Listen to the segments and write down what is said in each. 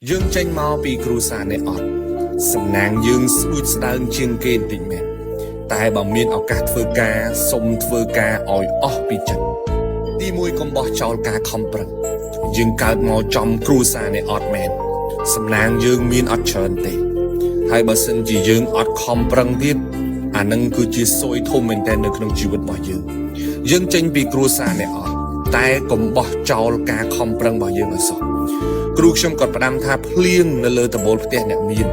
យើងចេញមកពីគ្រួសារនេះអត់សំណាងយើងស្ដួចស្ដើងជាងគេបន្តិចមែនតែបើមានឱកាសធ្វើការសុំធ្វើការឲ្យអស់ពីចិត្តទីមួយកុំបោះចោលការខំប្រឹងយើងកើតមកចំគ្រួសារនេះអត់មែនសំណាងយើងមានអត់ច្រើនទេហើយបើសិនជាយើងអត់ខំប្រឹងទៀតអានឹងគឺជាសួយធំមែនតើនៅក្នុងជីវិតរបស់យើងចេញពីគ្រួសារនេះអត់តែកុំបោះចោលការខំប្រឹងរបស់យើងឲ្យសោះគ្រូខ្ញុំក៏ផ្ដាំថាភ្លៀងនៅលើដបូលផ្ទះអ្នកមាន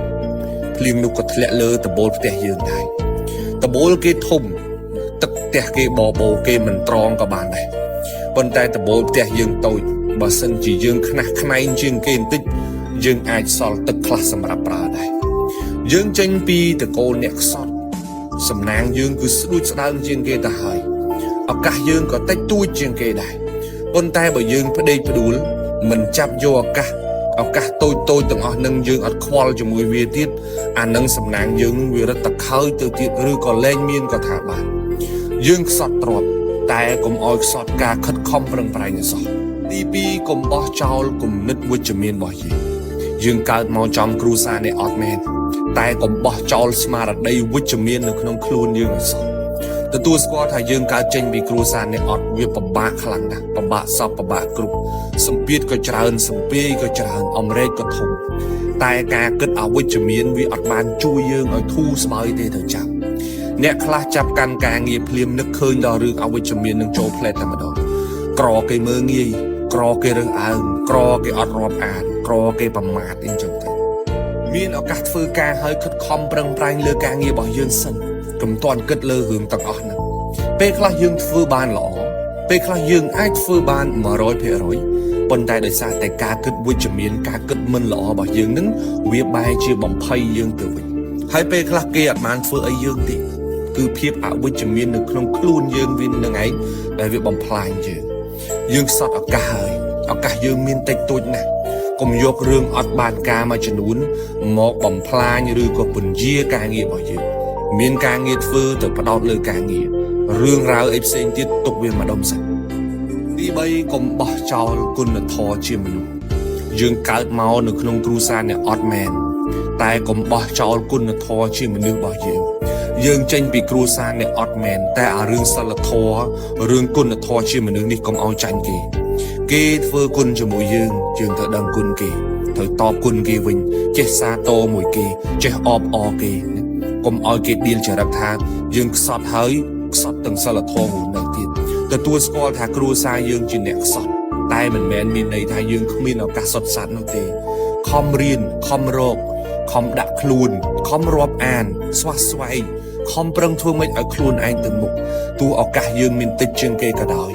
ភ្លៀងនោះក៏ធ្លាក់លើដបូលផ្ទះយើងដែរដបូលគេធំទឹកផ្ទះគេបបោគេមិនត្រង់ក៏បានដែរប៉ុន្តែដបូលផ្ទះយើងតូចបើសិនជាយើងខ្នះខ្នែងជាងគេបន្តិចយើងអាចសល់ទឹកខ្លះសម្រាប់ប្រើដែរយើងចេញពីតកូលអ្នកខ្សត់សំណាងយើងគឺស្ដួចស្ដើងជាងគេទៅហើយឱកាសយើងក៏តិចតួចជាងគេដែរប៉ុន្តែបើយើងផ្ដេកផ្ដួលមិនចាប់យកឱកាសតូចទាំងអស់នឹងយើងអត់ខ្វល់ជាមួយវាទៀតអានឹងសំណាងយើងវារត់តែខើយទៅទៀតឬក៏លែងមានក៏ថាបានយើងខ្សត់ទ្រព្យតែកុំឲ្យខ្សត់ការខិតខំប្រឹងប្រែងឲ្យសោះទី2កុំបោះចោលគំនិតវិជ្ជមានរបស់យើងកើតមកចំគ្រួសារនេះអត់មែនតែកុំបោះចោលស្មារតីវិជ្ជមាននៅក្នុងខ្លួនយើងឲ្យសោះទទួលស្គាល់ថាយើងកើតចេញពីគ្រួសារនេះអត់វាពិបាកខ្លាំងណាស់ពិបាកសពពិបាកគ្រប់សម្ពាធក៏ច្រើនសម្ពាយក៏ច្រើនអំរែកក៏ធំតែការគិតអវិជ្ជមានវាអត់បានជួយយើងឲ្យធូរស្បើយទេទៅចាំអ្នកខ្លះចាប់កាន់ការងារភ្លាមនឹកឃើញដល់រឿងអវិជ្ជមាននឹងចូលផ្លែតតែម្ដងក្រគេមើងងាយក្រគេរើសអើងក្រគេអត់រាប់អានក្រគេប្រមាថអីចឹងទៅមានឱកាសធ្វើការហើយខិតខំប្រឹងប្រែងលើការងាររបស់យើងសិនកុំទាន់គិតលើរឿងទាំងអស់ហ្នឹងពេលខ្លះយើងធ្វើបានល្អពេលខ្លះយើងអាចធ្វើបាន 100% ប៉ុន្តែដោយសារតែការគិតវិជ្ជមានការគិតមិនល្អរបស់យើងហ្នឹងវាបែរជាបំភ័យយើងទៅវិញហើយពេលខ្លះគេអាចបានធ្វើអីយើងទេគឺភាពអវិជ្ជមាននៅក្នុងខ្លួនយើងវានឹងឯងដែលវាបំផ្លាញយើងខ្សត់ឱកាសហើយឱកាសយើងមានតិចតួចណាស់កុំយករឿងអត់បានការមួយចំនួនមកបំផ្លាញឬក៏ពន្យាការងាររបស់យើងមានការងារធ្វើទៅផ្ដោតលើការងាររឿងរ៉ាវអីផ្សេងទៀតទុកវាម្ដុំសិនទី3កុំបោះចោលគុណធម៌ជាមនុស្សយើងកើតមកនៅក្នុងគ្រួសារអ្នកអត់មែនតែកុំបោះចោលគុណធម៌ជាមនុស្សរបស់យើងចេញពីគ្រួសារអ្នកអត់មែនតែអារឿងសិលធម៌រឿងគុណធម៌ជាមនុស្សនេះកុំឲ្យចាញ់គេធ្វើគុណជាមួយយើងត្រូវដឹងគុណគេត្រូវតបគុណគេវិញចេះសាទរមួយគេចេះអបអរគេកុំឲ្យគេដៀលចរិតថាយើងខ្សត់ហើយខ្សត់ទាំងសិលធម៌មួយនៅទៀតទទួលស្គាល់ថាគ្រួសារយើងជាអ្នកខ្សត់តែមិនមែនមានន័យថាយើងគ្មានឱកាសសុទ្ធសាធនោះទេខំរៀនខំរកខំដាក់ខ្លួនខំរាប់អានស្វះស្វែងខំប្រឹងធ្វើម៉េចឲ្យខ្លួនឯងទៅមុខទោះឱកាសយើងមានតិចជាងគេក៏ដោយ